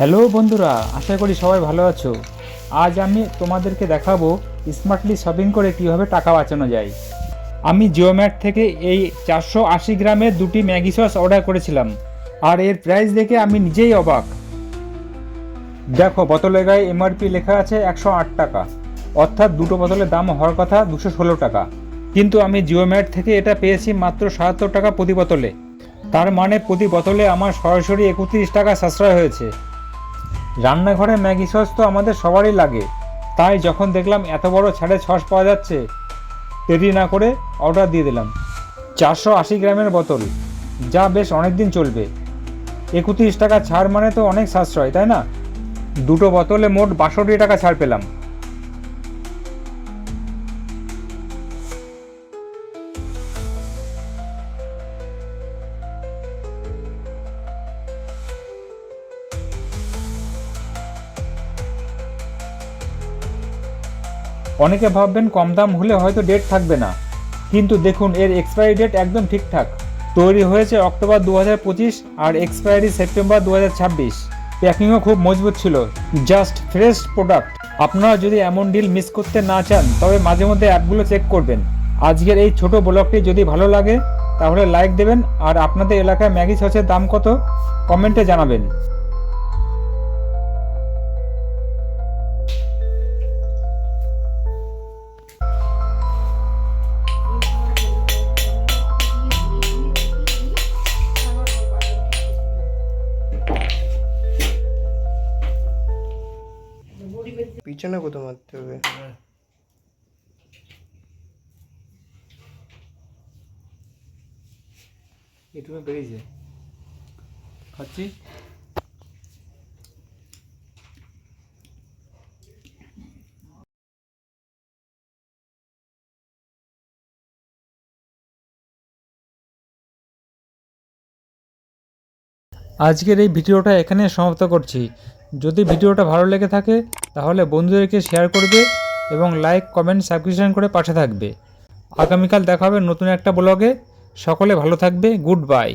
Hello বন্ধুরা, আশা করি সবাই ভালো আছো। আজ আমি তোমাদেরকে দেখাবো স্মার্টলি শপিং করে কীভাবে টাকা বাঁচানো যায়। আমি জিওম্যাট থেকে এই 480 গ্রামের দুটি ম্যাগি সস অর্ডার করেছিলাম, আর এর প্রাইস দেখে আমি নিজেই অবাক। দেখো, বোতলের গায়ে এমআরপি লেখা আছে 108 টাকা, অর্থাৎ দুটো বোতলের দাম হওয়ার কথা 216 টাকা, কিন্তু আমি জিওম্যাট থেকে এটা পেয়েছি মাত্র 77 টাকা প্রতি বোতলে। তার মানে প্রতি বোতলে আমার সরাসরি 31 টাকা সাশ্রয় হয়েছে। রান্নাঘরে ম্যাগি সস তো আমাদের সবারই লাগে, তাই যখন দেখলাম এত বড় ছাড়ে সস পাওয়া যাচ্ছে, দেরি না করে অর্ডার দিয়ে দিলাম। 480 গ্রামের বোতল, যা বেশ অনেক দিন চলবে। 31 টাকা ছাড় মানে তো অনেক সাশ্রয়, তাই না? দুটো বোতলে মোট 62 টাকা ছাড় পেলাম। অনেকে ভাববেন কম দাম হলে হয়তো ডেট থাকবে না, কিন্তু দেখুন এর এক্সপায়ারি ডেট একদম ঠিকঠাক। তৈরি হয়েছে অক্টোবর 2025 আর এক্সপায়ারি সেপ্টেম্বর 2026। প্যাকিংও খুব মজবুত ছিল, জাস্ট ফ্রেশ প্রোডাক্ট। আপনারা যদি এমন ডিল মিস করতে না চান, তবে মাঝে মধ্যে অ্যাপগুলো চেক করবেন। আজকের এই ছোট ব্লগটি যদি ভালো লাগে তাহলে লাইক দেবেন, আর আপনাদের এলাকায় ম্যাগি সসের দাম কত কমেন্টে জানাবেন। পিছনে কত মারতে হবে? এটুকু বেরিয়েছে খাচ্ছি। আজকের এই ভিডিওটা এখানে সমাপ্ত করছি। যদি ভিডিওটা ভালো লেগে থাকে তাহলে বন্ধুদেরকে শেয়ার করবে এবং লাইক, কমেন্ট, সাবস্ক্রিপশন করে পাশে থাকবে। আগামীকাল দেখা হবে নতুন একটা ব্লগে। সকলে ভালো থাকবে। Good bye.